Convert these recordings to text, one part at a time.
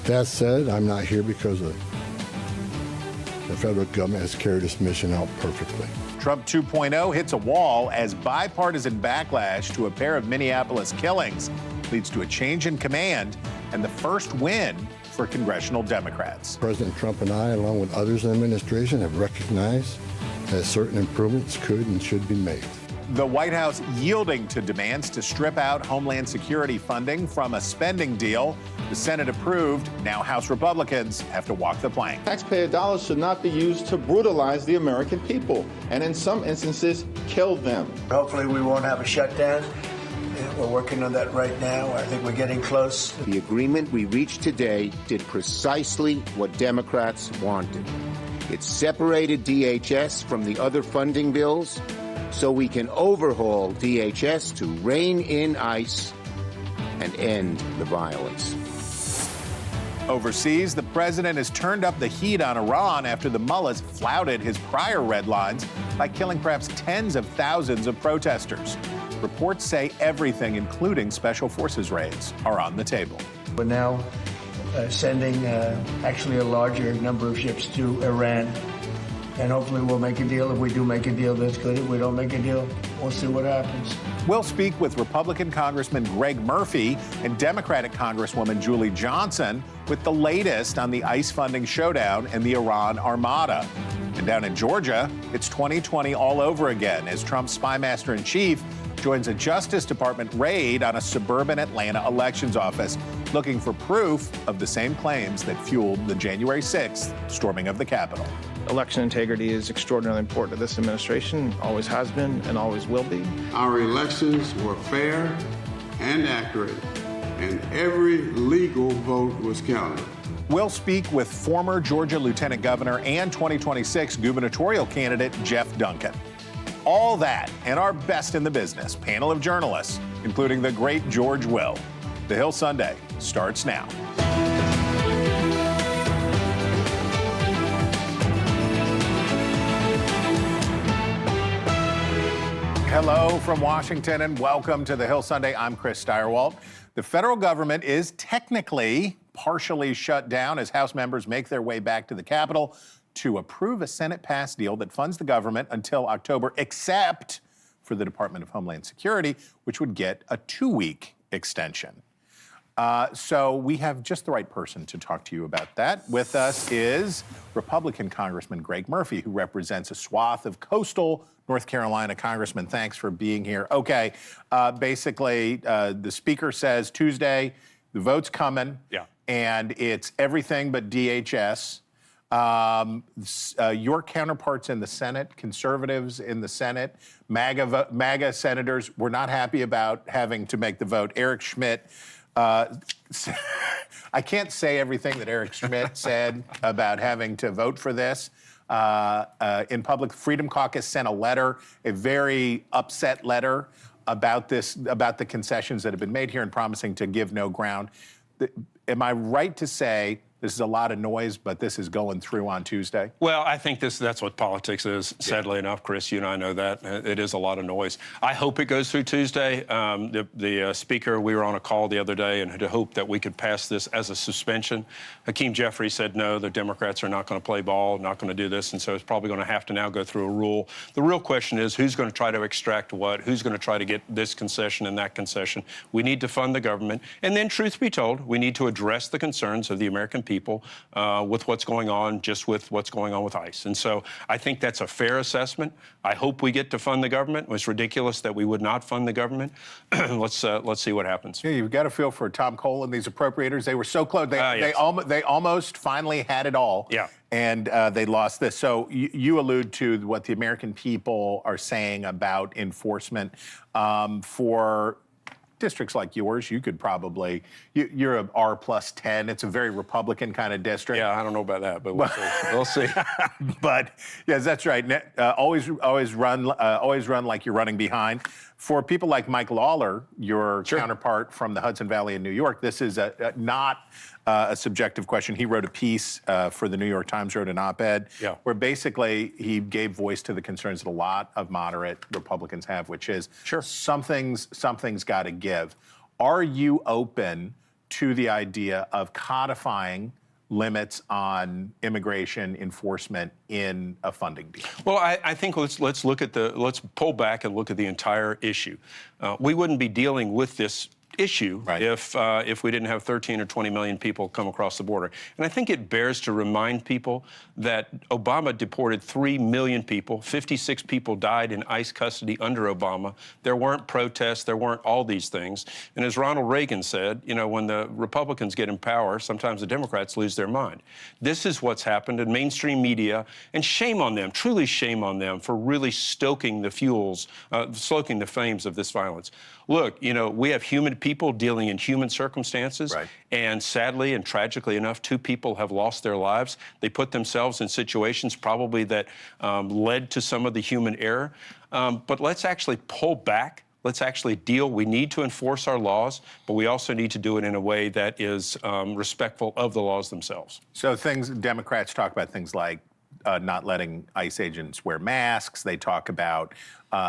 That said, I'm not here because the federal government has carried this mission out perfectly. Trump 2.0 hits a wall as bipartisan backlash to a pair of Minneapolis killings leads to a change in command and the first win for congressional Democrats. President Trump and I, along with others in the administration, have recognized that certain improvements could and should be made. The White House yielding to demands to strip out Homeland Security funding from a spending deal the Senate approved. Now House Republicans have to walk the plank. Taxpayer dollars should not be used to brutalize the American people and in some instances kill them. Hopefully we won't have a shutdown. We're working on that right now. I think we're getting close. The agreement we reached today did precisely what Democrats wanted. It separated DHS from the other funding bills so we can overhaul DHS to rein in ICE and end the violence. Overseas, the president has turned up the heat on Iran after the mullahs flouted his prior red lines by killing perhaps tens of thousands of protesters. Reports say everything, including special forces raids, are on the table. We're now sending actually a larger number of ships to Iran. And hopefully we'll make a deal. If we do make a deal, that's good. If we don't make a deal, we'll see what happens. We'll speak with Republican Congressman Greg Murphy and Democratic Congresswoman Julie Johnson with the latest on the ICE funding showdown and the Iran armada. And down in Georgia, it's 2020 all over again as Trump's spy master in chief joins a Justice Department raid on a suburban Atlanta elections office looking for proof of the same claims that fueled the January 6th storming of the Capitol. Election integrity is extraordinarily important to this administration, always has been and always will be. Our elections were fair and accurate, and every legal vote was counted. We'll speak with former Georgia Lieutenant Governor and 2026 gubernatorial candidate Geoff Duncan. All that and our best in the business panel of journalists, including the great George Will. The Hill Sunday starts now. Hello from Washington and welcome to the Hill Sunday. I'm Chris Stirewalt. The federal government is technically partially shut down as House members make their way back to the Capitol to approve a Senate-passed deal that funds the government until October, except for the Department of Homeland Security, which would get a 2-week extension. So we have just the right person to talk to you about that. With us is Republican Congressman Greg Murphy, who represents a swath of coastal North Carolina. Congressman, thanks for being here. Okay, basically, the Speaker says Tuesday, the vote's coming, and it's everything but DHS. Your counterparts in the Senate, conservatives in the Senate, MAGA senators were not happy about having to make the vote. Eric Schmidt, I can't say everything that Eric Schmidt said about having to vote for this. In public, Freedom Caucus sent a letter, a very upset letter about this, about the concessions that have been made here and promising to give no ground. Am I right to say this is a lot of noise, but this is going through on Tuesday? Well, I think that's what politics is, sadly enough, Chris. You and I know that. It is a lot of noise. I hope it goes through Tuesday. The Speaker, we were on a call the other day and had hoped that we could pass this as a suspension. Hakeem Jeffries said, no, the Democrats are not going to play ball, not going to do this, and so it's probably going to have to now go through a rule. The real question is who's going to try to extract what, who's going to try to get this concession and that concession. We need to fund the government. And then, truth be told, we need to address the concerns of the American people with what's going on, just with what's going on with ICE. And so I think that's a fair assessment. I hope we get to fund the government. It was ridiculous that we would not fund the government. Let's see what happens. Yeah, you've got to feel for Tom Cole and these appropriators. They were so close. They almost finally had it all. Yeah. And they lost this. So you allude to what the American people are saying about enforcement for districts like yours. You could probably, you're a R+10. It's a very Republican kind of district. Yeah, I don't know about that, but we'll see. But yes, that's right. Always run like you're running behind. For people like Mike Lawler, your counterpart from the Hudson Valley in New York, this is not a subjective question. He wrote a piece for the New York Times, wrote an op-ed, where basically he gave voice to the concerns that a lot of moderate Republicans have, which is something's got to give. Are you open to the idea of codifying limits on immigration enforcement in a funding deal? Well, I think let's pull back and look at the entire issue. We wouldn't be dealing with this issue if we didn't have 13 or 20 million people come across the border. And I think it bears to remind people that Obama deported 3 million people. 56 people died in ICE custody under Obama. There weren't protests. There weren't all these things. And as Ronald Reagan said, you know, when the Republicans get in power, sometimes the Democrats lose their mind. This is what's happened in mainstream media, and shame on them, truly shame on them for really stoking the stoking the flames of this violence. Look, you know, we have human people dealing in human circumstances, and sadly and tragically enough, 2 people have lost their lives. They put themselves in situations probably that led to some of the human error. But let's actually pull back. Let's actually deal. We need to enforce our laws, but we also need to do it in a way that is respectful of the laws themselves. So Democrats talk about things like not letting ICE agents wear masks. They talk about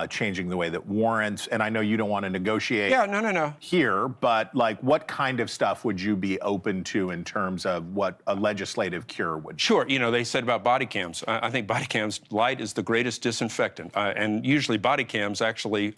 changing the way that warrants, and I know you don't want to negotiate here, but like what kind of stuff would you be open to in terms of what a legislative cure would be? Sure, you know, they said about body cams. I think body cams, light is the greatest disinfectant, and usually body cams actually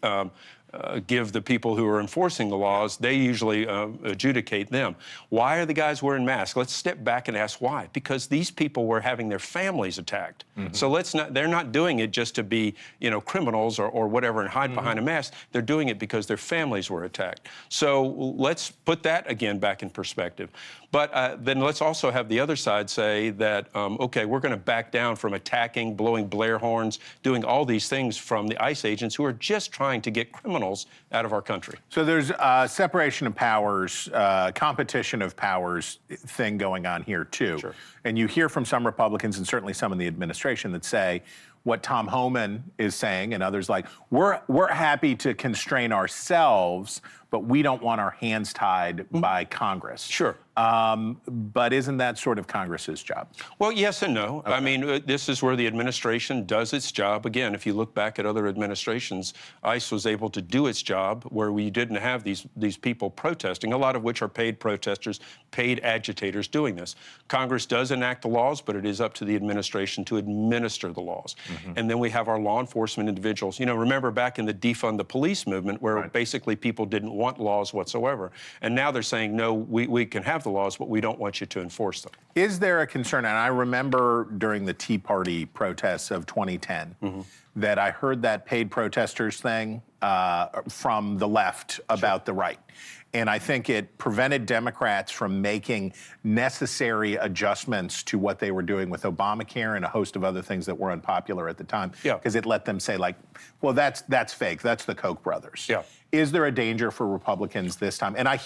give the people who are enforcing the laws, they usually adjudicate them. Why are the guys wearing masks? Let's step back and ask why. Because these people were having their families attacked. So they're not doing it just to be, you know, criminals or whatever and hide behind a mask. They're doing it because their families were attacked. So let's put that again back in perspective. But then let's also have the other side say that, okay, we're going to back down from attacking, blowing Blair horns, doing all these things from the ICE agents who are just trying to get criminals out of our country. So there's separation of powers, competition of powers thing going on here too. Sure. And you hear from some Republicans and certainly some in the administration that say what Tom Homan is saying and others like, we're happy to constrain ourselves, but we don't want our hands tied by Congress. Sure. But isn't that sort of Congress's job? Well, yes and no. Okay. I mean, this is where the administration does its job. Again, if you look back at other administrations, ICE was able to do its job where we didn't have these people protesting, a lot of which are paid protesters, paid agitators doing this. Congress does enact the laws, but it is up to the administration to administer the laws. And then we have our law enforcement individuals. You know, remember back in the defund the police movement where basically people didn't want laws whatsoever. And now they're saying, no, we can have the laws, but we don't want you to enforce them. Is there a concern, and I remember during the Tea Party protests of 2010, that I heard that paid protesters thing from the left about the right. And I think it prevented Democrats from making necessary adjustments to what they were doing with Obamacare and a host of other things that were unpopular at the time. Because it let them say, like, well, that's fake. That's the Koch brothers. Is there a danger for Republicans this time? And I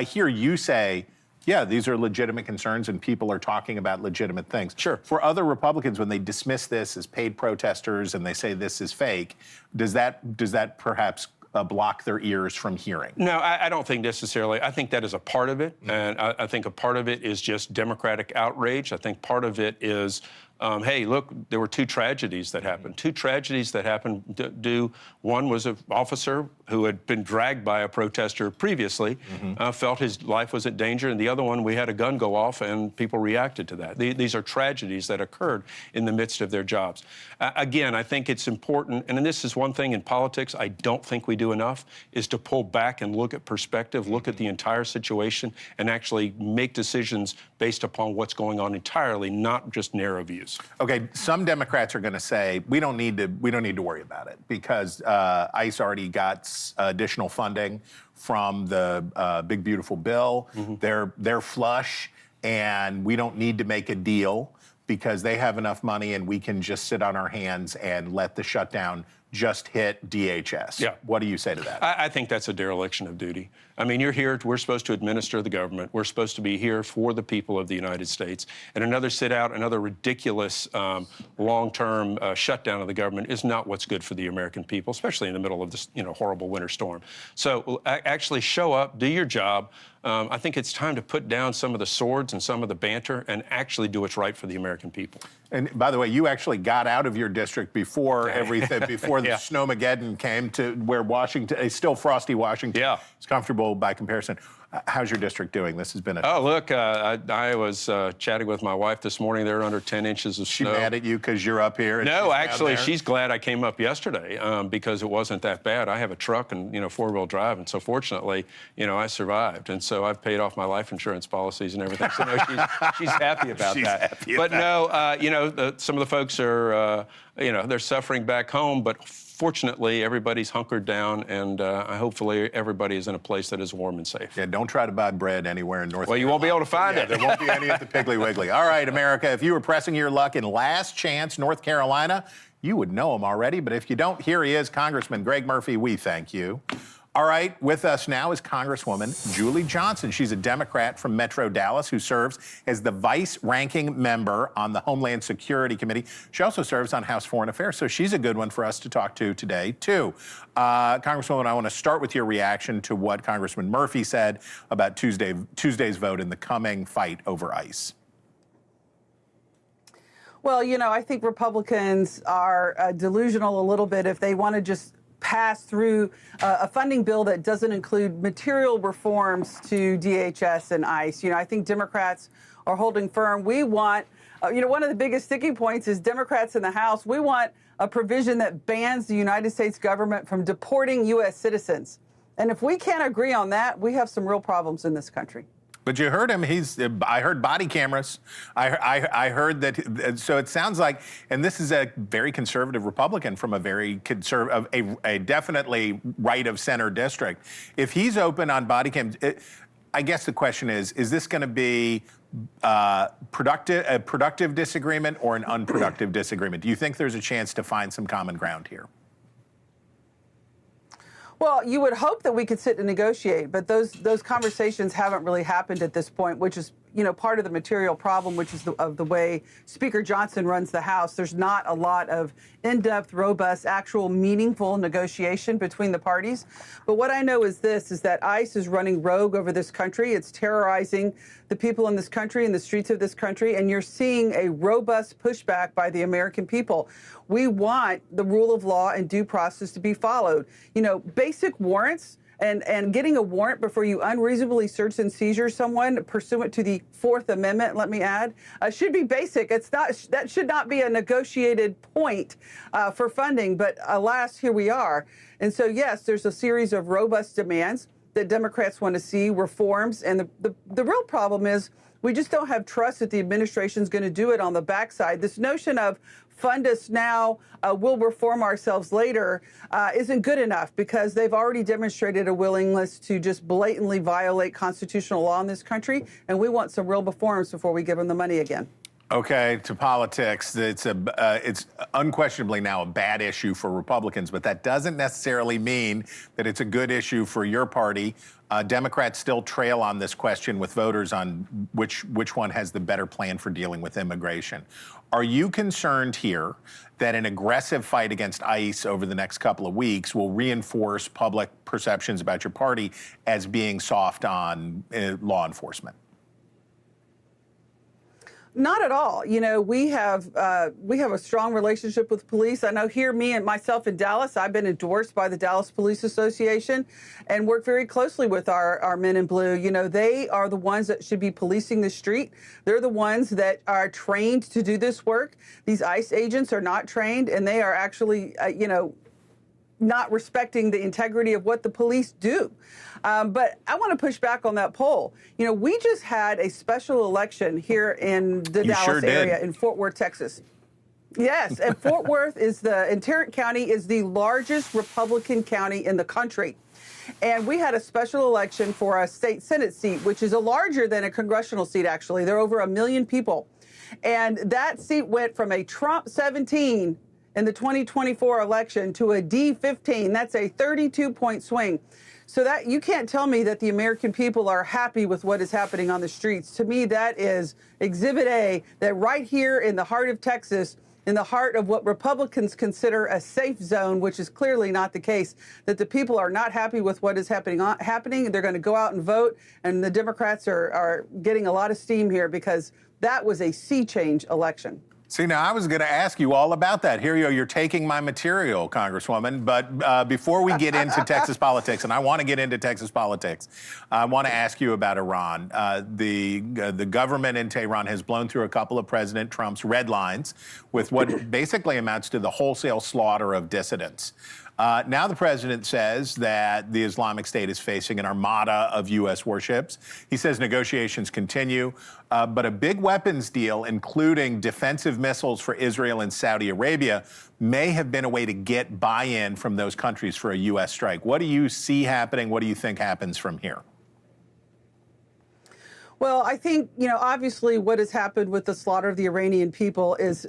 hear you say, yeah, these are legitimate concerns and people are talking about legitimate things. Sure. For other Republicans, when they dismiss this as paid protesters and they say this is fake, does that perhaps block their ears from hearing? No, I don't think necessarily. I think that is a part of it. And I think a part of it is just Democratic outrage. I think part of it is, hey, look, there were 2 tragedies that happened. 2 tragedies that happened. One was an officer who had been dragged by a protester previously, felt his life was in danger, and the other one, we had a gun go off and people reacted to that. These are tragedies that occurred in the midst of their jobs. Again, I think it's important, and this is one thing in politics I don't think we do enough, is to pull back and look at perspective, look at the entire situation, and actually make decisions based upon what's going on entirely, not just narrow views. Okay, some Democrats are going to say we don't need to worry about it because ICE already got additional funding from the big beautiful bill. They're flush, and we don't need to make a deal because they have enough money, and we can just sit on our hands and let the shutdown just hit DHS. Yeah. What do you say to that? I think that's a dereliction of duty. I mean, you're here, we're supposed to administer the government. We're supposed to be here for the people of the United States. And another sit-out, another ridiculous long-term shutdown of the government is not what's good for the American people, especially in the middle of this, horrible winter storm. So actually show up, do your job. I think it's time to put down some of the swords and some of the banter and actually do what's right for the American people. And by the way, you actually got out of your district before everything, before the Snowmageddon came to where Washington, it's still frosty Washington. Yeah. It's comfortable by comparison. How's your district doing? This has been a... Oh, look, I was chatting with my wife this morning. They're under 10 inches of snow. She mad at you because you're up here? No, actually, she's glad I came up yesterday because it wasn't that bad. I have a truck and, four-wheel drive, and so fortunately, I survived. And so I've paid off my life insurance policies and everything. So, no, she's happy about that. But no, some of the folks are, they're suffering back home, but fortunately, everybody's hunkered down, and hopefully everybody is in a place that is warm and safe. Yeah, don't try to buy bread anywhere in North Carolina. Well, you won't be able to find it. There won't be any at the Piggly Wiggly. All right, America, if you were pressing your luck in Last Chance, North Carolina, you would know him already, but if you don't, here he is, Congressman Greg Murphy. We thank you. All right, with us now is Congresswoman Julie Johnson. She's a Democrat from Metro Dallas who serves as the vice-ranking member on the Homeland Security Committee. She also serves on House Foreign Affairs, so she's a good one for us to talk to today, too. Congresswoman, I want to start with your reaction to what Congressman Murphy said about Tuesday's vote in the coming fight over ICE. Well, I think Republicans are delusional a little bit if they want to just pass through a funding bill that doesn't include material reforms to DHS and ICE. I think Democrats are holding firm. We want, one of the biggest sticking points is Democrats in the House. We want a provision that bans the United States government from deporting U.S. citizens. And if we can't agree on that, we have some real problems in this country. But you heard him. I heard body cameras. I heard that. So it sounds like, and this is a very conservative Republican from a very conservative, a definitely right of center district. If he's open on body cams, I guess the question is this going to be a productive disagreement or an unproductive disagreement? Do you think there's a chance to find some common ground here? Well, you would hope that we could sit and negotiate, but those conversations haven't really happened at this point, which is, part of the material problem, which is of the way Speaker Johnson runs the House. There's not a lot of in-depth, robust, actual meaningful negotiation between the parties. But what I know is that ICE is running rogue over this country. It's terrorizing the people in this country, in the streets of this country, and you're seeing a robust pushback by the American people. We want the rule of law and due process to be followed. Basic warrants and getting a warrant before you unreasonably search and seizure someone pursuant to the Fourth Amendment, let me add, should be basic. That should not be a negotiated point for funding, but alas, here we are. And so, yes, there's a series of robust demands that Democrats want to see, reforms, and the real problem is we just don't have trust that the administration's going to do it on the backside. This notion of fund us now, we'll reform ourselves later, isn't good enough because they've already demonstrated a willingness to just blatantly violate constitutional law in this country, and we want some real reforms before we give them the money again. Okay, to politics. It's unquestionably now a bad issue for Republicans, but that doesn't necessarily mean that it's a good issue for your party. Democrats still trail on this question with voters on which one has the better plan for dealing with immigration. Are you concerned here that an aggressive fight against ICE over the next couple of weeks will reinforce public perceptions about your party as being soft on law enforcement? Not at all. We have a strong relationship with police. I know here, myself in Dallas, I've been endorsed by the Dallas Police Association and work very closely with our men in blue. They are the ones that should be policing the street. They're the ones that are trained to do this work. These ICE agents are not trained, and they are actually, not respecting the integrity of what the police do. But I want to push back on that poll. We just had a special election here in the Dallas area in Fort Worth, Texas. Yes, and Fort Worth in Tarrant County is the largest Republican county in the country. And we had a special election for a state Senate seat, which is larger than a congressional seat, actually. There are over 1 million people. And that seat went from a Trump 17 in the 2024 election to a D15. That's a 32-point swing. So that you can't tell me that the American people are happy with what is happening on the streets. To me, that is Exhibit A, that right here in the heart of Texas, in the heart of what Republicans consider a safe zone, which is clearly not the case, that the people are not happy with what is happening. They're going to go out and vote, and the Democrats are getting a lot of steam here because that was a sea change election. See, now I was going to ask you all about that. Here you go. You're taking my material, Congresswoman. But before we get into Texas politics, and I want to get into Texas politics, I want to ask you about Iran. The government in Tehran has blown through a couple of President Trump's red lines with what basically amounts to the wholesale slaughter of dissidents. Now the president says that the Islamic State is facing an armada of U.S. warships. He says negotiations continue, but a big weapons deal, including defensive missiles for Israel and Saudi Arabia, may have been a way to get buy-in from those countries for a U.S. strike. What do you see happening? What do you think happens from here? Well, I think, obviously what has happened with the slaughter of the Iranian people is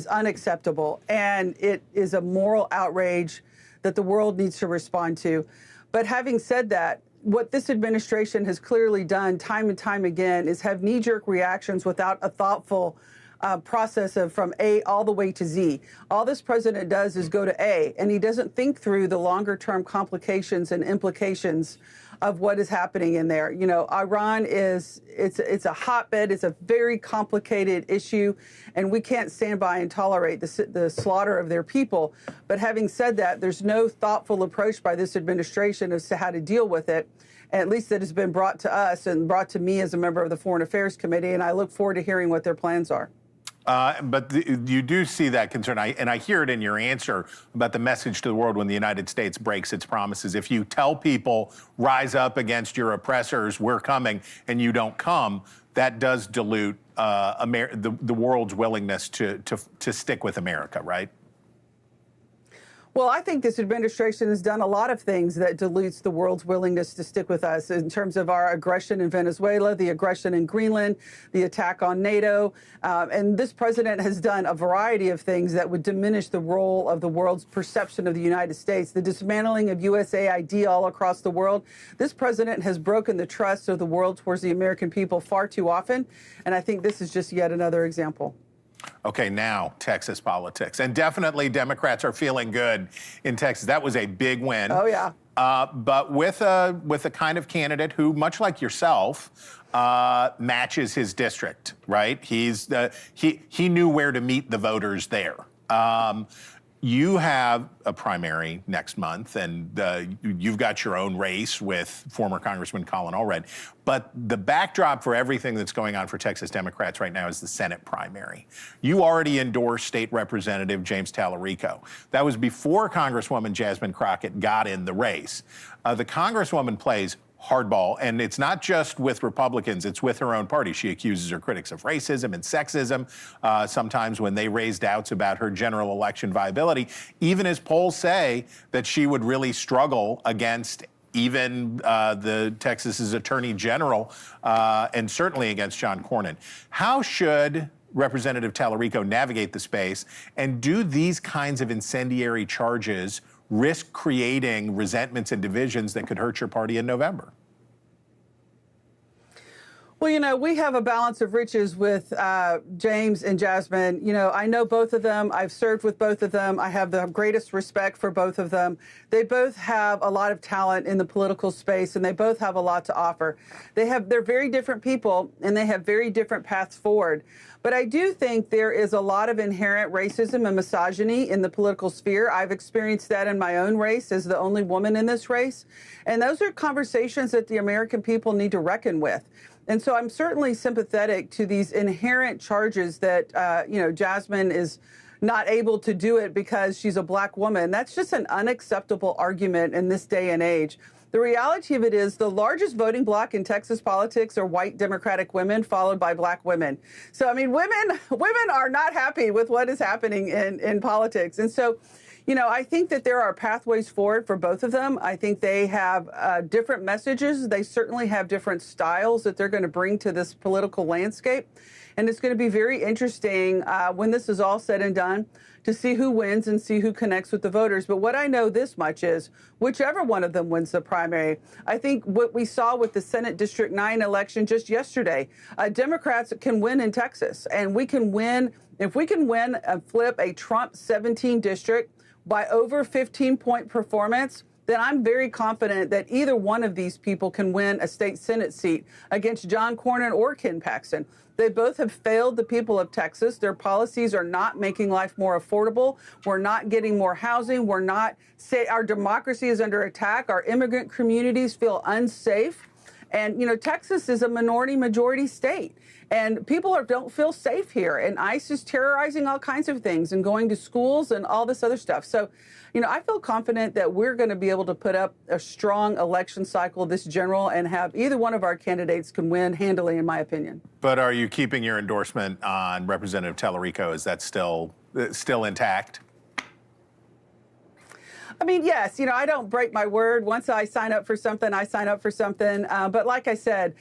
unacceptable, and it is a moral outrage that the world needs to respond to. But having said that, what this administration has clearly done time and time again is have knee-jerk reactions without a thoughtful process of from A all the way to Z. All this president does is go to A, and he doesn't think through the longer-term complications and implications of what is happening in there. Iran it's a hotbed. It's a very complicated issue, and we can't stand by and tolerate the slaughter of their people. But having said that, there's no thoughtful approach by this administration as to how to deal with it, at least that has been brought to us and brought to me as a member of the Foreign Affairs Committee, and I look forward to hearing what their plans are. But you do see that concern, and I hear it in your answer about the message to the world when the United States breaks its promises. If you tell people, rise up against your oppressors, we're coming, and you don't come, that does dilute the world's willingness to stick with America, right? Well, I think this administration has done a lot of things that dilutes the world's willingness to stick with us in terms of our aggression in Venezuela, the aggression in Greenland, the attack on NATO. And this president has done a variety of things that would diminish the role of the world's perception of the United States, the dismantling of USAID all across the world. This president has broken the trust of the world towards the American people far too often. And I think this is just yet another example. Okay, now Texas politics. And definitely Democrats are feeling good in Texas. That was a big win. Oh, yeah. But with a kind of candidate who, much like yourself, matches his district, right? He knew where to meet the voters there. You have a primary next month, and you've got your own race with former Congressman Colin Allred. But the backdrop for everything that's going on for Texas Democrats right now is the Senate primary. You already endorsed State Representative James Tallarico. That was before Congresswoman Jasmine Crockett got in the race. The Congresswoman plays hardball, and it's not just with Republicans, it's with her own party. She accuses her critics of racism and sexism, sometimes when they raise doubts about her general election viability, even as polls say that she would really struggle against even the Texas's Attorney General, and certainly against John Cornyn. How should Representative Tallarico navigate the space, and do these kinds of incendiary charges risk creating resentments and divisions that could hurt your party in November? Well, we have a balance of riches with James and Jasmine. I know both of them. I've served with both of them. I have the greatest respect for both of them. They both have a lot of talent in the political space, and they both have a lot to offer. They're very different people, and they have very different paths forward. But I do think there is a lot of inherent racism and misogyny in the political sphere. I've experienced that in my own race as the only woman in this race. And those are conversations that the American people need to reckon with. And so I'm certainly sympathetic to these inherent charges that, Jasmine is not able to do it because she's a black woman. That's just an unacceptable argument in this day and age. The reality of it is the largest voting bloc in Texas politics are white Democratic women, followed by black women. So, women are not happy with what is happening in politics. And so, I think that there are pathways forward for both of them. I think they have different messages. They certainly have different styles that they're going to bring to this political landscape. And it's going to be very interesting when this is all said and done to see who wins and see who connects with the voters. But what I know this much is whichever one of them wins the primary, I think what we saw with the Senate District 9 election just yesterday, Democrats can win in Texas. And we can win, if we can win and flip a Trump 17 district by over 15-point performance, then I'm very confident that either one of these people can win a state Senate seat against John Cornyn or Ken Paxton. They both have failed the people of Texas. Their policies are not making life more affordable. We're not getting more housing. Our democracy is under attack. Our immigrant communities feel unsafe. And, Texas is a majority state. And people don't feel safe here. And ICE is terrorizing all kinds of things and going to schools and all this other stuff. So, I feel confident that we're going to be able to put up a strong election cycle this general and have either one of our candidates can win handily, in my opinion. But are you keeping your endorsement on Representative Tallarico? Is that still intact? I mean, yes, I don't break my word. Once I sign up for something, I sign up for something. But like I said,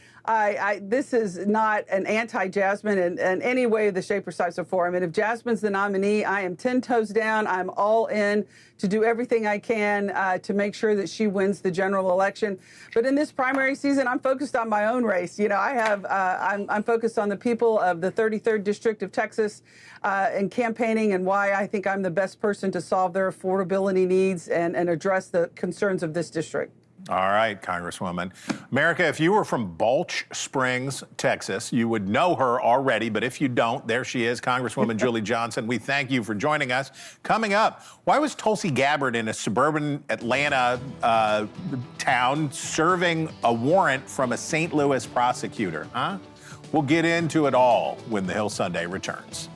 this is not an anti-Jasmine in any way, the shape, or size, or form. And if Jasmine's the nominee, I am 10 toes down. I'm all in to do everything I can to make sure that she wins the general election. But in this primary season, I'm focused on my own race. I'm focused on the people of the 33rd District of Texas and campaigning and why I think I'm the best person to solve their affordability needs and address the concerns of this district. All right, Congresswoman. America, if you were from Balch Springs, Texas, you would know her already. But if you don't, there she is, Congresswoman Julie Johnson. We thank you for joining us. Coming up, why was Tulsi Gabbard in a suburban Atlanta town serving a warrant from a St. Louis prosecutor? Huh? We'll get into it all when The Hill Sunday returns.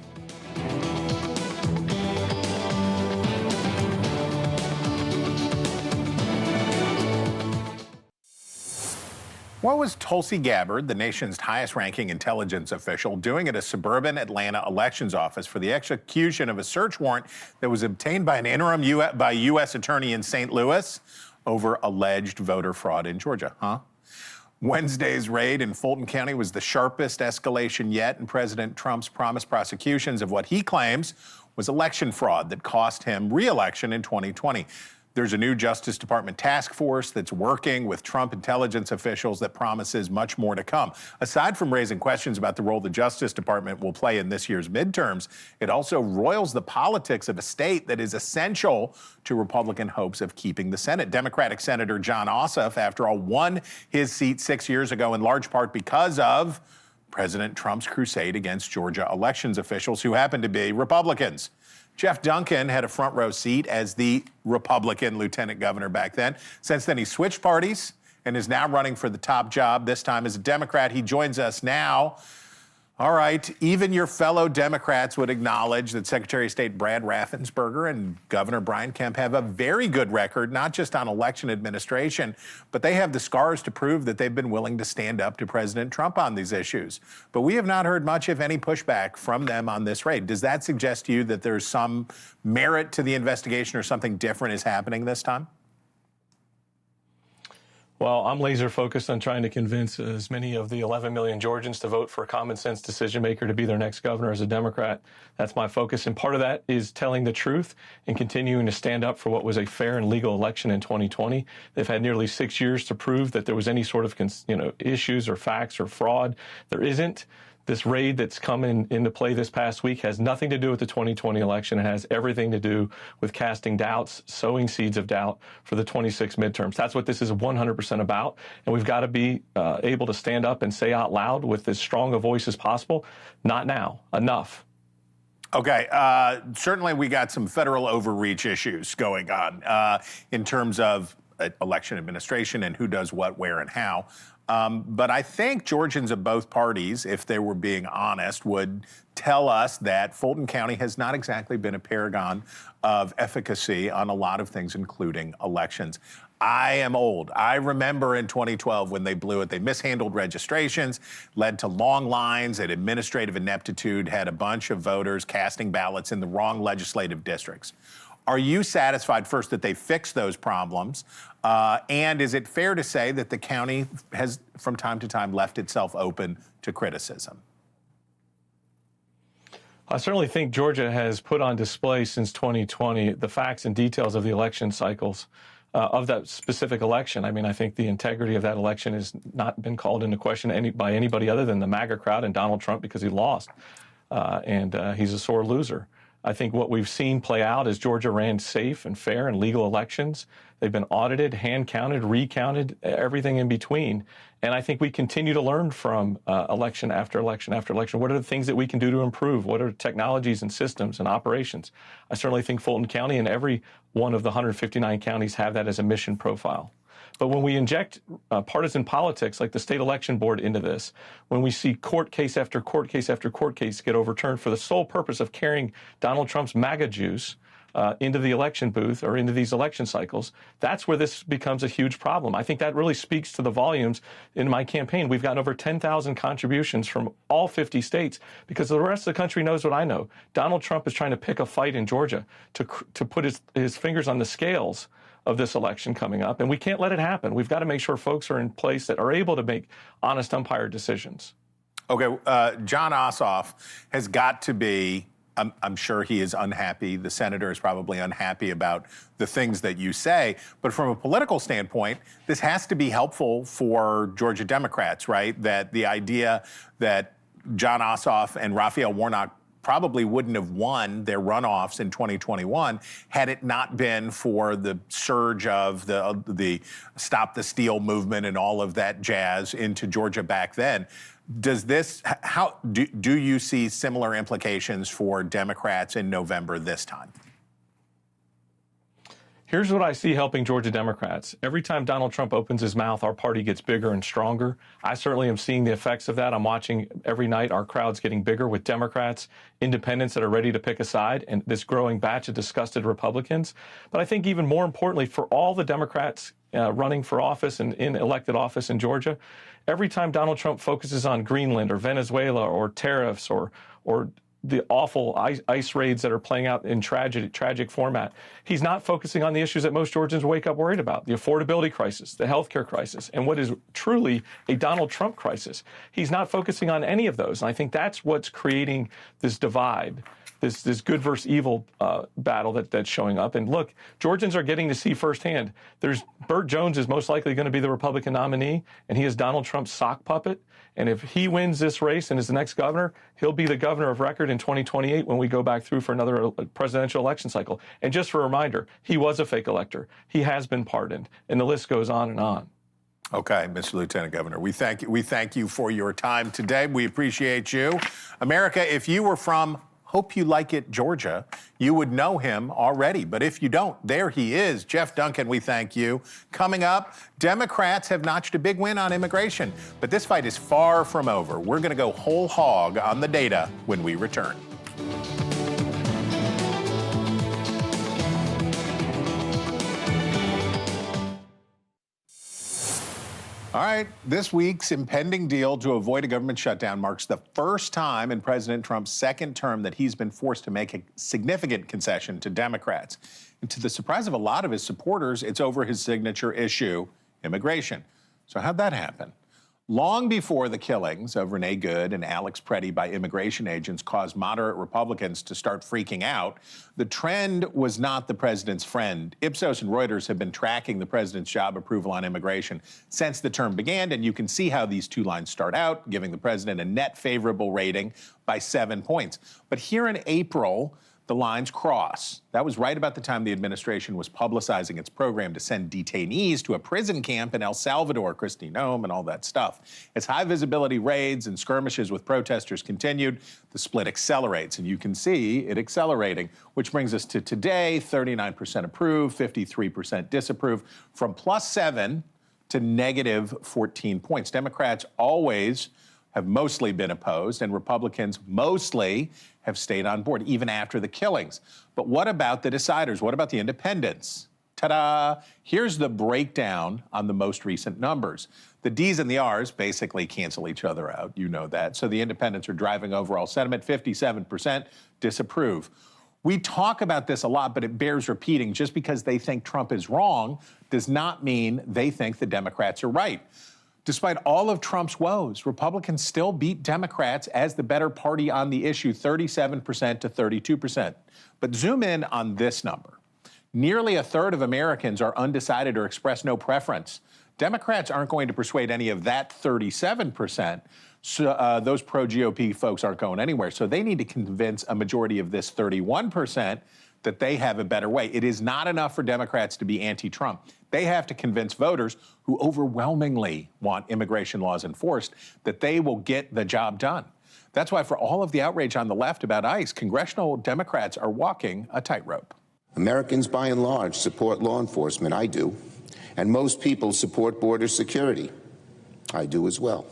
What was Tulsi Gabbard, the nation's highest-ranking intelligence official, doing at a suburban Atlanta elections office for the execution of a search warrant that was obtained by an interim U.S. attorney in St. Louis over alleged voter fraud in Georgia? Huh? Wednesday's raid in Fulton County was the sharpest escalation yet in President Trump's promised prosecutions of what he claims was election fraud that cost him re-election in 2020. There's a new Justice Department task force that's working with Trump intelligence officials that promises much more to come. Aside from raising questions about the role the Justice Department will play in this year's midterms, it also roils the politics of a state that is essential to Republican hopes of keeping the Senate. Democratic Senator Jon Ossoff, after all, won his seat 6 years ago in large part because of President Trump's crusade against Georgia elections officials who happen to be Republicans. Geoff Duncan had a front row seat as the Republican lieutenant governor back then. Since then, he switched parties and is now running for the top job, this time as a Democrat. He joins us now. All right, even your fellow Democrats would acknowledge that Secretary of State Brad Raffensperger and Governor Brian Kemp have a very good record, not just on election administration, but they have the scars to prove that they've been willing to stand up to President Trump on these issues. But we have not heard much, if any, pushback from them on this raid. Does that suggest to you that there's some merit to the investigation or something different is happening this time? Well, I'm laser focused on trying to convince as many of the 11 million Georgians to vote for a common sense decision maker to be their next governor as a Democrat. That's my focus. And part of that is telling the truth and continuing to stand up for what was a fair and legal election in 2020. They've had nearly 6 years to prove that there was any sort of, issues or facts or fraud. There isn't. This raid that's come into play this past week has nothing to do with the 2020 election. It has everything to do with casting doubts, sowing seeds of doubt for the 26 midterms. That's what this is 100% about. And we've got to be able to stand up and say out loud with as strong a voice as possible, not now, enough. Okay, certainly we got some federal overreach issues going on in terms of election administration and who does what, where, and how. But I think Georgians of both parties, if they were being honest, would tell us that Fulton County has not exactly been a paragon of efficacy on a lot of things, including elections. I am old. I remember in 2012 when they blew it. They mishandled registrations, led to long lines, and administrative ineptitude, had a bunch of voters casting ballots in the wrong legislative districts. Are you satisfied, first, that they fixed those problems? And is it fair to say that the county has, from time to time, left itself open to criticism? I certainly think Georgia has put on display since 2020 the facts and details of the election cycles of that specific election. I mean, I think the integrity of that election has not been called into question by anybody other than the MAGA crowd and Donald Trump because he lost, and he's a sore loser. I think what we've seen play out is Georgia ran safe and fair and legal elections. They've been audited, hand counted, recounted, everything in between. And I think we continue to learn from election after election after election. What are the things that we can do to improve? What are technologies and systems and operations? I certainly think Fulton County and every one of the 159 counties have that as a mission profile. But when we inject partisan politics like the state election board into this, when we see court case after court case after court case get overturned for the sole purpose of carrying Donald Trump's MAGA juice into the election booth or into these election cycles, that's where this becomes a huge problem. I think that really speaks to the volumes in my campaign. We've gotten over 10,000 contributions from all 50 states because the rest of the country knows what I know. Donald Trump is trying to pick a fight in Georgia to put his fingers on the scales of this election coming up, and we can't let it happen. We've got to make sure folks are in place that are able to make honest umpire decisions. Okay, John Ossoff has got to be, I'm sure he is unhappy. The senator is probably unhappy about the things that you say. But from a political standpoint, this has to be helpful for Georgia Democrats, right? That the idea that John Ossoff and Raphael Warnock probably wouldn't have won their runoffs in 2021 had it not been for the surge of the Stop the Steal movement and all of that jazz into Georgia back then. Does this, how do you see similar implications for Democrats in November this time? Here's what I see helping Georgia Democrats. Every time Donald Trump opens his mouth, our party gets bigger and stronger. I certainly am seeing the effects of that. I'm watching every night our crowds getting bigger with Democrats, independents that are ready to pick a side, and this growing batch of disgusted Republicans. But I think even more importantly, for all the Democrats running for office and in elected office in Georgia, every time Donald Trump focuses on Greenland or Venezuela or tariffs or the awful ICE raids that are playing out in tragic format, he's not focusing on the issues that most Georgians wake up worried about, the affordability crisis, the healthcare crisis, and what is truly a Donald Trump crisis. He's not focusing on any of those. And I think that's what's creating this divide, this good versus evil battle that's showing up. And look, Georgians are getting to see firsthand. Burt Jones is most likely going to be the Republican nominee, and he is Donald Trump's sock puppet. And if he wins this race and is the next governor, he'll be the governor of record in 2028 when we go back through for another presidential election cycle. And just for a reminder, he was a fake elector. He has been pardoned, and the list goes on and on. Okay, Mr. Lieutenant Governor, we thank you for your time today. We appreciate you. America, if you were from Hope You Like It, Georgia, you would know him already. But if you don't, there he is. Geoff Duncan, we thank you. Coming up, Democrats have notched a big win on immigration, but this fight is far from over. We're going to go whole hog on the data when we return. All right, this week's impending deal to avoid a government shutdown marks the first time in President Trump's second term that he's been forced to make a significant concession to Democrats. And to the surprise of a lot of his supporters, it's over his signature issue, immigration. So how'd that happen? Long before the killings of Renee Good and Alex Preddy by immigration agents caused moderate Republicans to start freaking out, the trend was not the president's friend. Ipsos and Reuters have been tracking the president's job approval on immigration since the term began, and you can see how these two lines start out, giving the president a net favorable rating by 7 points. But here in April, the lines cross. That was right about the time the administration was publicizing its program to send detainees to a prison camp in El Salvador, Christine Nome and all that stuff. As high visibility raids and skirmishes with protesters continued, the split accelerates, and you can see it accelerating, which brings us to today, 39% approve, 53% disapprove, from +7 to -14 points. Democrats always have mostly been opposed, and Republicans mostly have stayed on board, even after the killings. But what about the deciders? What about the independents? Ta-da! Here's the breakdown on the most recent numbers. The D's and the R's basically cancel each other out. You know that. So the independents are driving overall sentiment. 57% disapprove. We talk about this a lot, but it bears repeating. Just because they think Trump is wrong does not mean they think the Democrats are right. Despite all of Trump's woes, Republicans still beat Democrats as the better party on the issue, 37% to 32%. But zoom in on this number. Nearly a third of Americans are undecided or express no preference. Democrats aren't going to persuade any of that 37%, So those pro-GOP folks aren't going anywhere. So they need to convince a majority of this 31% that they have a better way. It is not enough for Democrats to be anti-Trump. They have to convince voters who overwhelmingly want immigration laws enforced that they will get the job done. That's why for all of the outrage on the left about ICE, congressional Democrats are walking a tightrope. Americans, by and large, support law enforcement. I do. And most people support border security. I do as well.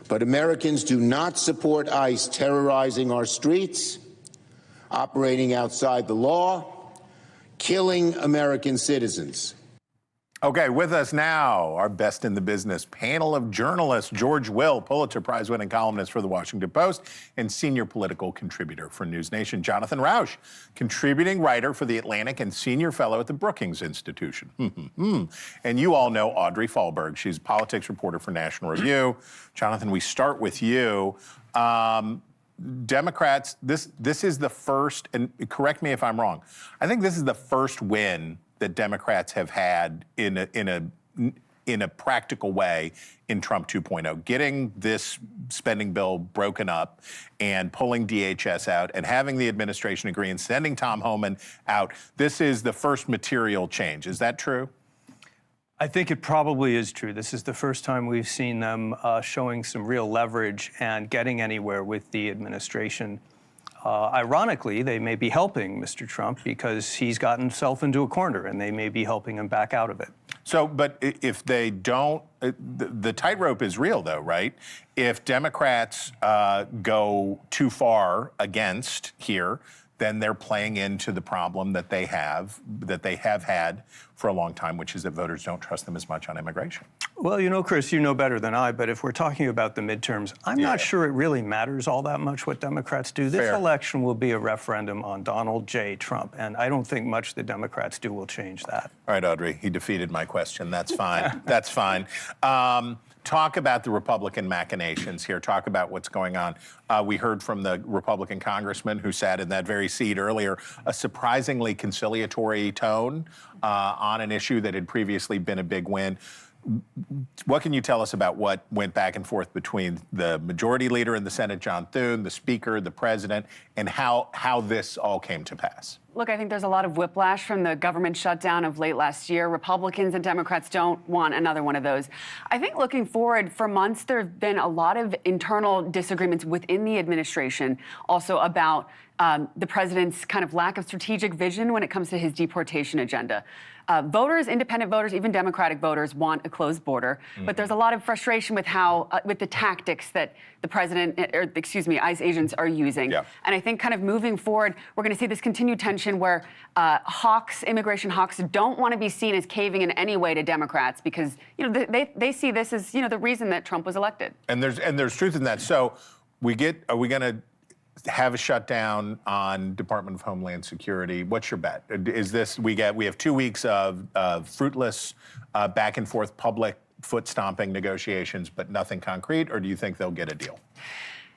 But Americans do not support ICE terrorizing our streets, operating outside the law, killing American citizens. Okay, with us now, our best in the business panel of journalists, George Will, Pulitzer Prize-winning columnist for The Washington Post and senior political contributor for NewsNation, Jonathan Rauch, contributing writer for The Atlantic and senior fellow at the Brookings Institution. And you all know Audrey Fahlberg. She's a politics reporter for National Review. Jonathan, we start with you. Democrats, this is the first, and correct me if I'm wrong, I think this is the first win that Democrats have had in a practical way in Trump 2.0, getting this spending bill broken up and pulling DHS out and having the administration agree and sending Tom Homan out. This is the first material change. Is that true? I think it probably is true. This is the first time we've seen them showing some real leverage and getting anywhere with the administration. Ironically, they may be helping Mr. Trump because he's gotten himself into a corner, and they may be helping him back out of it. So, but if they don't, the tightrope is real, though, right? If Democrats go too far against here, then they're playing into the problem that they have had for a long time, which is that voters don't trust them as much on immigration. Well, you know, Chris, you know better than I, but if we're talking about the midterms, I'm not sure it really matters all that much what Democrats do. This election will be a referendum on Donald J. Trump, and I don't think much the Democrats do will change that. All right, Audrey, he defeated my question. That's fine. That's fine. Talk about the Republican machinations here. Talk about what's going on. We heard from the Republican congressman who sat in that very seat earlier, a surprisingly conciliatory tone on an issue that had previously been a big win. What can you tell us about what went back and forth between the majority leader in the Senate, John Thune, the speaker, the president, and how this all came to pass? Look, I think there's a lot of whiplash from the government shutdown of late last year. Republicans and Democrats don't want another one of those. I think looking forward, for months, there have been a lot of internal disagreements within the administration, also about the president's kind of lack of strategic vision when it comes to his deportation agenda. Voters, independent voters, even Democratic voters want a closed border, but there's a lot of frustration with how, with the tactics that the president, or excuse me, ICE agents are using. And I think kind of moving forward, we're going to see this continued tension where immigration hawks don't want to be seen as caving in any way to Democrats because, you know, they see this as, you know, the reason that Trump was elected. And there's truth in that. So are we going to have a shutdown on Department of Homeland Security? What's your bet? Is this, we have 2 weeks of fruitless back and forth public foot stomping negotiations, but nothing concrete, or do you think they'll get a deal?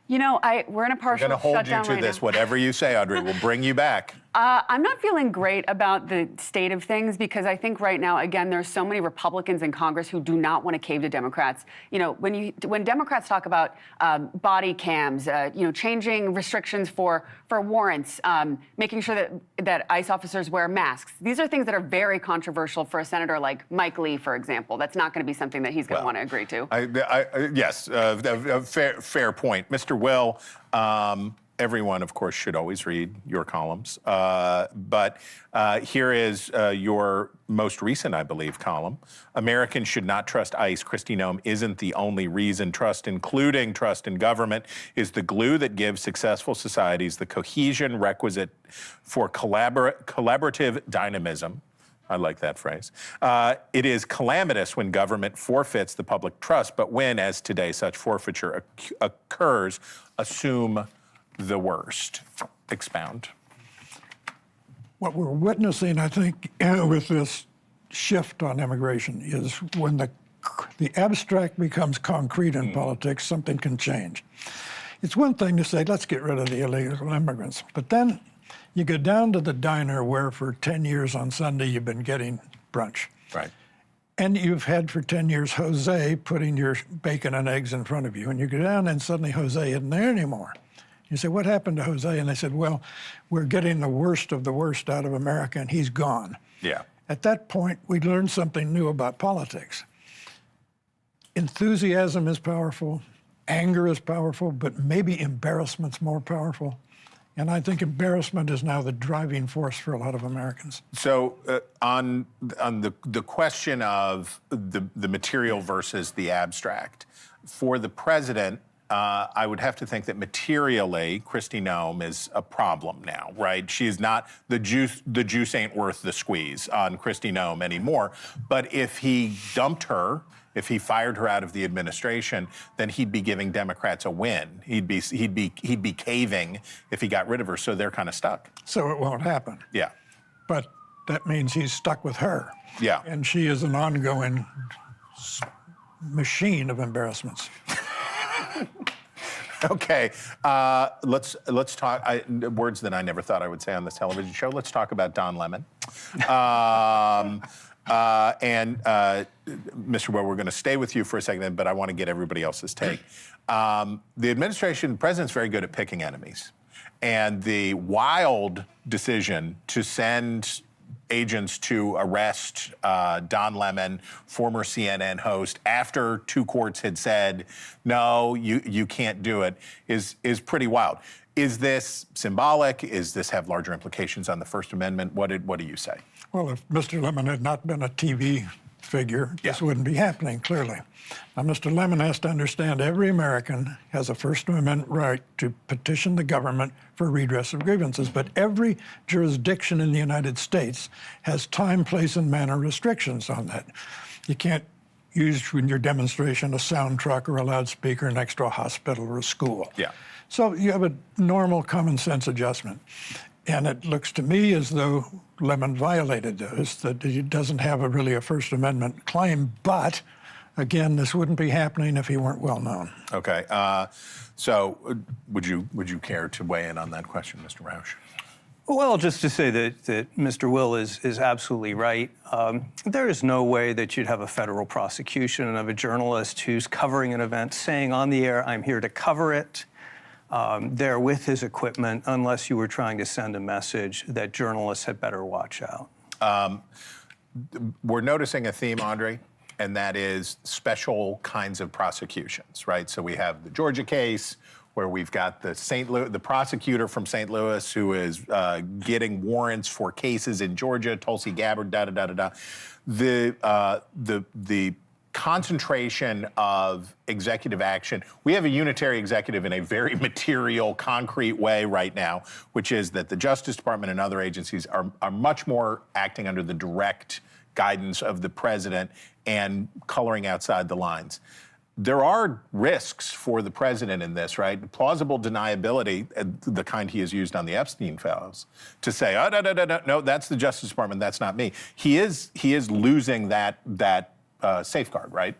You know, we're in a partial shutdown. I'm going to hold you to this. Whatever you say, Audrey, we'll bring you back. I'm not feeling great about the state of things because I think right now, again, there's so many Republicans in Congress who do not want to cave to Democrats. You know, when Democrats talk about body cams, you know, changing restrictions for warrants, making sure that ICE officers wear masks, these are things that are very controversial for a senator like Mike Lee, for example. That's not going to be something that he's going to want to agree to. Yes, fair point. Mr. Will, everyone, of course, should always read your columns. But here is your most recent, I believe, column. Americans should not trust ICE. Kristi Noem isn't the only reason. Trust, including trust in government, is the glue that gives successful societies the cohesion requisite for collaborative dynamism. I like that phrase. It is calamitous when government forfeits the public trust, but when, as today, such forfeiture occurs, assume the worst. Expound. What we're witnessing, I think, with this shift on immigration is when the abstract becomes concrete in politics, something can change. It's one thing to say, let's get rid of the illegal immigrants, but then you go down to the diner where for 10 years on Sunday you've been getting brunch. Right. And you've had for 10 years Jose putting your bacon and eggs in front of you. And you go down and suddenly Jose isn't there anymore. You say, what happened to Jose? And they said, well, we're getting the worst of the worst out of America and he's gone. Yeah. At that point, we learned something new about politics. Enthusiasm is powerful, anger is powerful, but maybe embarrassment's more powerful. And I think embarrassment is now the driving force for a lot of Americans. So on the question of the material versus the abstract, for the president, I would have to think that materially, Kristi Noem is a problem now, right? She's not, the juice ain't worth the squeeze on Kristi Noem anymore. But if he dumped her, if he fired her out of the administration, then he'd be giving Democrats a win. He'd be caving if he got rid of her. So they're kind of stuck. So it won't happen. Yeah. But that means he's stuck with her. Yeah. And she is an ongoing machine of embarrassments. Okay, let's talk words that I never thought I would say on this television show. Let's talk about Don Lemon. Mr. Well, we're going to stay with you for a second, but I want to get everybody else's take. The administration, the president's very good at picking enemies. And the wild decision to send agents to arrest Don Lemon, former CNN host, after two courts had said, no, you can't do it, is pretty wild. Is this symbolic? Is this have larger implications on the First Amendment? What do you say? Well, if Mr. Lemon had not been a TV figure, this wouldn't be happening, clearly. Now, Mr. Lemon has to understand every American has a First Amendment right to petition the government for redress of grievances, but every jurisdiction in the United States has time, place, and manner restrictions on that. You can't use in your demonstration a sound truck or a loudspeaker next to a hospital or a school. Yeah. So you have a normal common sense adjustment. And it looks to me as though Lemon violated those, that he doesn't have really a First Amendment claim. But again, this wouldn't be happening if he weren't well known. Okay. So would you care to weigh in on that question, Mr. Roush? Well, just to say that Mr. Will is absolutely right. There is no way that you'd have a federal prosecution of a journalist who's covering an event saying on the air, I'm here to cover it. There with his equipment, unless you were trying to send a message that journalists had better watch out. We're noticing a theme, Andre, and that is special kinds of prosecutions, right? So we have the Georgia case, where we've got the prosecutor from St. Louis who is getting warrants for cases in Georgia, Tulsi Gabbard, da-da-da-da-da. The concentration of executive action. We have a unitary executive in a very material, concrete way right now, which is that the Justice Department and other agencies are much more acting under the direct guidance of the president and coloring outside the lines. There are risks for the president in this, right? Plausible deniability, the kind he has used on the Epstein files, to say, oh, no, that's the Justice Department, that's not me. He is losing that safeguard, right?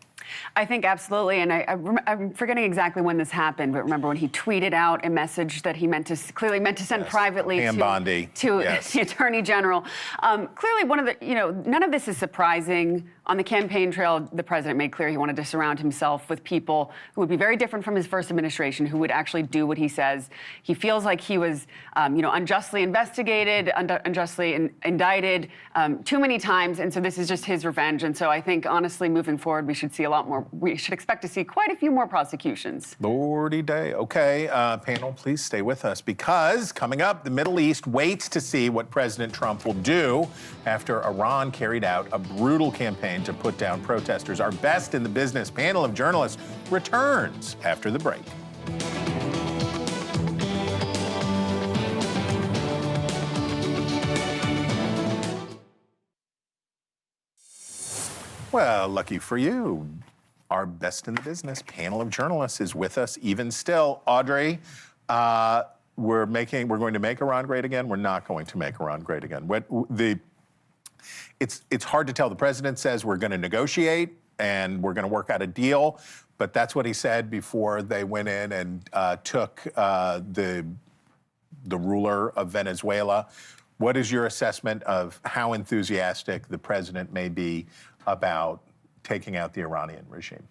I think absolutely, and I'm forgetting exactly when this happened, but remember when he tweeted out a message that he clearly meant to send privately to the Attorney General. Clearly, none of this is surprising. On the campaign trail, the president made clear he wanted to surround himself with people who would be very different from his first administration, who would actually do what he says. He feels like he was, unjustly investigated, unjustly indicted too many times, and so this is just his revenge. And so I think, honestly, moving forward, we should see a lot more. We should expect to see quite a few more prosecutions. Lordy day. Okay, panel, please stay with us, because coming up, the Middle East waits to see what President Trump will do after Iran carried out a brutal campaign to put down protesters. Our best in the business panel of journalists returns after the break. Well, lucky for you, our best in the business panel of journalists is with us even still. Audrey, we're going to make Iran great again. We're not going to make Iran great again. It's hard to tell. The president says we're going to negotiate and we're going to work out a deal, but that's what he said before they went in and took the ruler of Venezuela. What is your assessment of how enthusiastic the president may be about taking out the Iranian regime?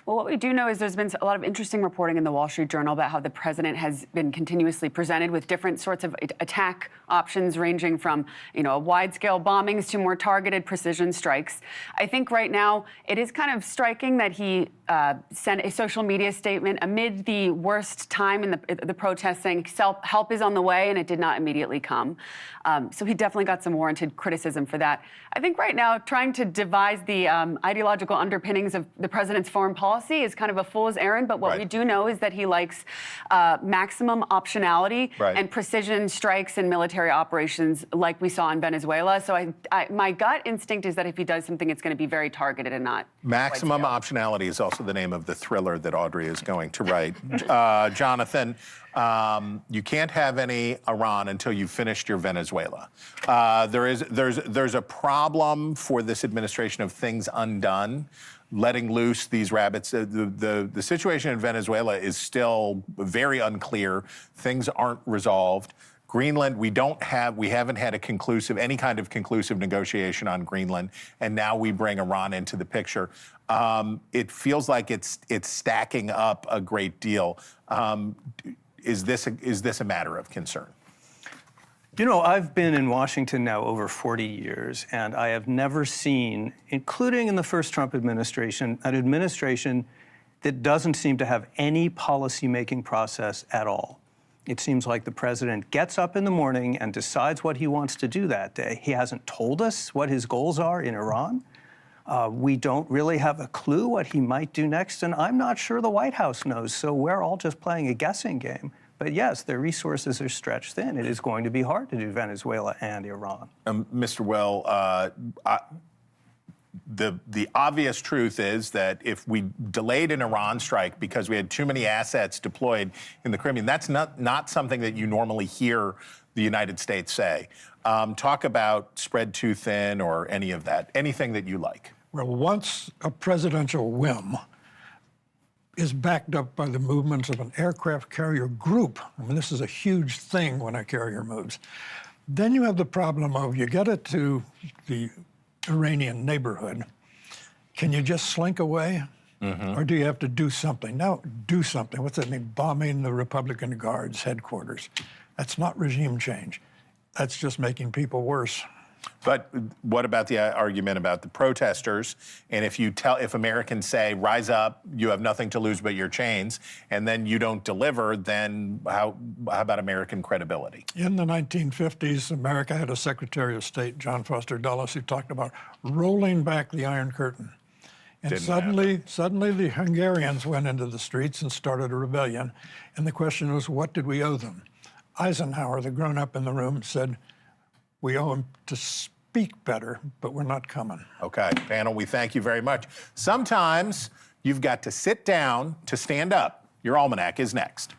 Well, what we do know is there's been a lot of interesting reporting in the Wall Street Journal about how the president has been continuously presented with different sorts of attack options, ranging from, wide-scale bombings to more targeted precision strikes. I think right now it is kind of striking that he sent a social media statement amid the worst time in the protest, saying help is on the way, and it did not immediately come. So he definitely got some warranted criticism for that. I think right now trying to devise the ideological underpinnings of the president's foreign policy is kind of a fool's errand, but what we do know is that he likes maximum optionality and precision strikes and military operations like we saw in Venezuela. So my gut instinct is that if he does something, it's going to be very targeted and not Maximum optionality is also the name of the thriller that Audrey is going to write. Jonathan, you can't have any Iran until you've finished your Venezuela. There's a problem for this administration of things undone, letting loose these rabbits. The situation in Venezuela is still very unclear. Things aren't resolved. Greenland, we haven't had any kind of conclusive negotiation on Greenland, and now we bring Iran into the picture. It feels like it's stacking up a great deal. Is this a matter of concern? I've been in Washington now over 40 years, and I have never seen, including in the first Trump administration, an administration that doesn't seem to have any policy-making process at all. It seems like the president gets up in the morning and decides what he wants to do that day. He hasn't told us what his goals are in Iran. We don't really have a clue what he might do next, and I'm not sure the White House knows, so we're all just playing a guessing game. But yes, their resources are stretched thin. It is going to be hard to do Venezuela and Iran. Mr. Will, the obvious truth is that if we delayed an Iran strike because we had too many assets deployed in the Caribbean, that's not something that you normally hear the United States say. Talk about spread too thin or any of that, anything that you like. Well, once a presidential whim is backed up by the movements of an aircraft carrier group, I mean, this is a huge thing when a carrier moves, then you have the problem of you get it to the Iranian neighborhood. Can you just slink away? Or do you have to do something? Now, do something. What's that mean? Bombing the Republican Guard's headquarters. That's not regime change. That's just making people worse. But what about the argument about the protesters? And if Americans say, rise up, you have nothing to lose but your chains, and then you don't deliver, then how about American credibility? In the 1950s, America had a Secretary of State, John Foster Dulles, who talked about rolling back the Iron Curtain. And suddenly the Hungarians went into the streets and started a rebellion. And the question was, what did we owe them? Eisenhower, the grown-up in the room, said, we owe them to speak better, but we're not coming. Okay, panel, we thank you very much. Sometimes you've got to sit down to stand up. Your Almanac is next.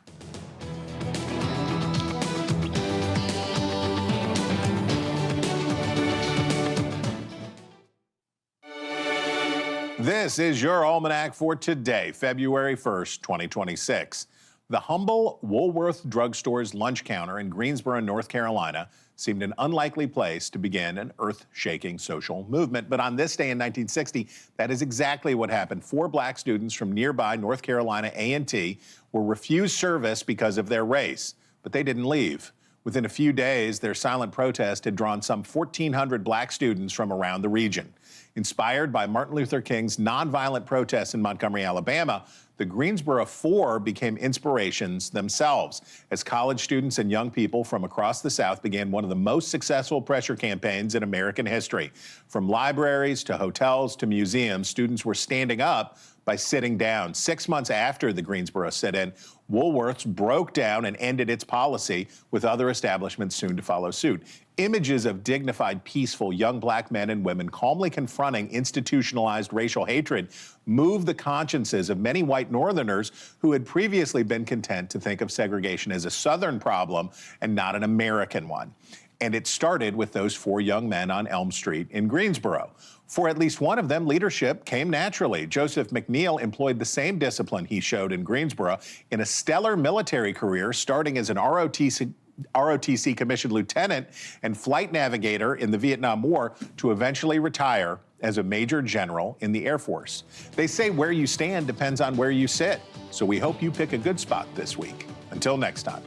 This is your Almanac for today, February 1st, 2026. The humble Woolworth Drugstore's lunch counter in Greensboro, North Carolina, seemed an unlikely place to begin an earth-shaking social movement. But on this day in 1960, that is exactly what happened. 4 black students from nearby North Carolina A&T were refused service because of their race, but they didn't leave. Within a few days, their silent protest had drawn some 1,400 black students from around the region. Inspired by Martin Luther King's nonviolent protests in Montgomery, Alabama, the Greensboro Four became inspirations themselves as college students and young people from across the South began one of the most successful pressure campaigns in American history. From libraries to hotels to museums, students were standing up by sitting down. 6 months after the Greensboro sit-in, Woolworths broke down and ended its policy, with other establishments soon to follow suit. Images of dignified, peaceful young black men and women calmly confronting institutionalized racial hatred moved the consciences of many white Northerners who had previously been content to think of segregation as a Southern problem and not an American one. And it started with those 4 young men on Elm Street in Greensboro. For at least one of them, leadership came naturally. Joseph McNeil employed the same discipline he showed in Greensboro in a stellar military career, starting as an ROTC commissioned lieutenant and flight navigator in the Vietnam War to eventually retire as a major general in the Air Force. They say where you stand depends on where you sit. So we hope you pick a good spot this week. Until next time.